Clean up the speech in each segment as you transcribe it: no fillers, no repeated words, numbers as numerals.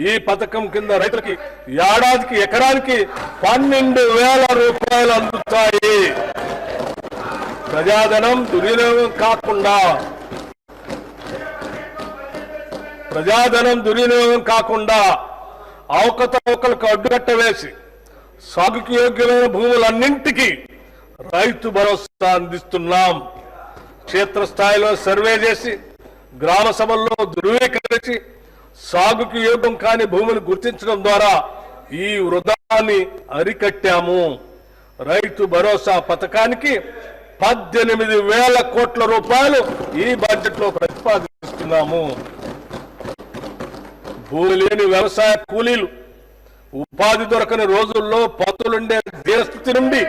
ఈ పథకం కింద రైతులకి ఏడాదికి ఎకరానికి 12,000 రూపాయలు అందుతాయి. ప్రజాధనం దుర్వినియోగం కాకుండా అవకతవకలకు అడ్డుకట్ట వేసి సాగుకు యోగ్యమైన భూములన్నింటికీ రైతు భరోసా అందిస్తున్నాం. క్షేత్రస్థాయిలో సర్వే చేసి గ్రామ సభల్లో ధృవీకరించి సాగుకు యోగ్యం కాని భూమిని గుర్తించడం ద్వారా ఈ వృధాన్ని అరికట్టాము. రైతు భరోసా పథకానికి 18,000 కోట్ల రూపాయలు ఈ బడ్జెట్ లో ప్రతిపాదిస్తున్నాము. భూమి లేని వ్యవసాయ కూలీలు ఉపాధి దొరకని రోజుల్లో పతులుండే దీనస్థితి నుండి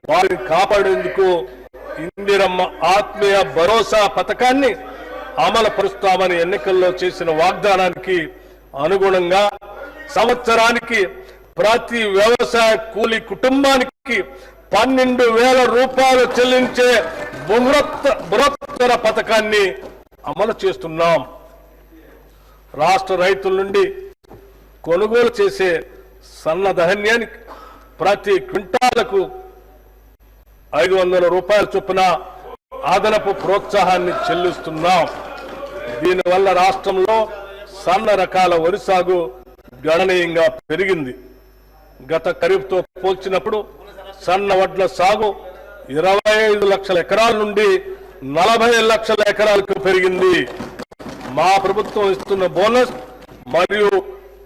వారిని కాపాడేందుకు ఇందిరమ్మ ఆత్మీయ భరోసా పథకాన్ని అమలు పరుస్తామని ఎన్నికల్లో చేసిన వాగ్దానానికి అనుగుణంగా సంవత్సరానికి ప్రతి వ్యవసాయ కూలీ కుటుంబానికి 12,000 రూపాయలు చెల్లించే బృహత్తర పథకాన్ని అమలు చేస్తున్నాం. రాష్ట్ర రైతుల నుండి కొనుగోలు చేసే సన్న ధాన్యానికి ప్రతి క్వింటాలకు 500 రూపాయల చొప్పున అదనపు ప్రోత్సాహాన్ని చెల్లిస్తున్నాం. దీనివల్ల రాష్ట్రంలో సన్న రకాల వరి సాగు గణనీయంగా పెరిగింది. గత ఖరీఫ్తో పోల్చినప్పుడు సన్న వడ్ల సాగు 25 లక్షల ఎకరాల నుండి 40 లక్షల ఎకరాలకు పెరిగింది. మా ప్రభుత్వం ఇస్తున్న బోనస్ మరియు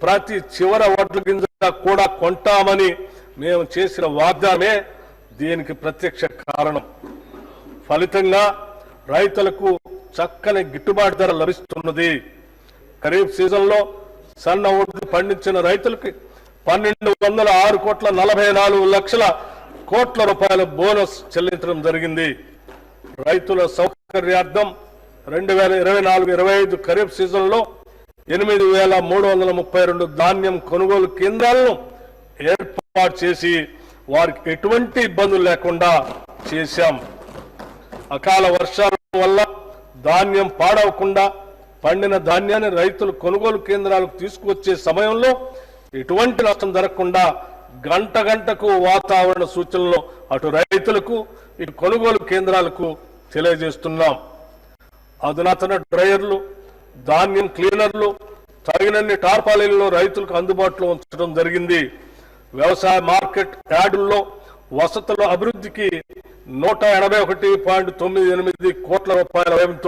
ప్రతి చివర వడ్ల గింజ కూడా కొంటామని మేము చేసిన వాగ్దానమే దీనికి ప్రత్యక్ష కారణం. ఫలితంగా రైతులకు చక్కని గిట్టుబాటు ధర లభిస్తున్నది. ఖరీఫ్ సీజన్లో సన్న వడ్లు పండించిన రైతులకి 1,206,44 కోట్ల రూపాయల బోనస్ చెల్లించడం జరిగింది. రైతుల సౌకర్యార్థం 2024-25 ఖరీఫ్ సీజన్లో 8,332 ధాన్యం కొనుగోలు కేంద్రాలను ఏర్పాటు చేసి వారికి ఎటువంటి ఇబ్బందులు లేకుండా చేశాం. అకాల వర్షాల వల్ల ధాన్యం పాడవకుండా పండిన ధాన్యాన్ని రైతులు కొనుగోలు కేంద్రాలకు తీసుకువచ్చే సమయంలో ఎటువంటి నష్టం జరగకుండా గంటకు వాతావరణ సూచనలు అటు రైతులకు ఇటు కొనుగోలు కేంద్రాలకు తెలియజేస్తున్నాం. అధునాతన డ్రైయర్లు, ధాన్యం క్లీనర్లు, తగినన్ని టార్పాలిన్లు రైతులకు అందుబాటులో ఉంచడం జరిగింది. వ్యవసాయ మార్కెట్ యార్డుల్లో వసతుల అభివృద్ధికి 181.98 కోట్ల రూపాయల వ్యయంతో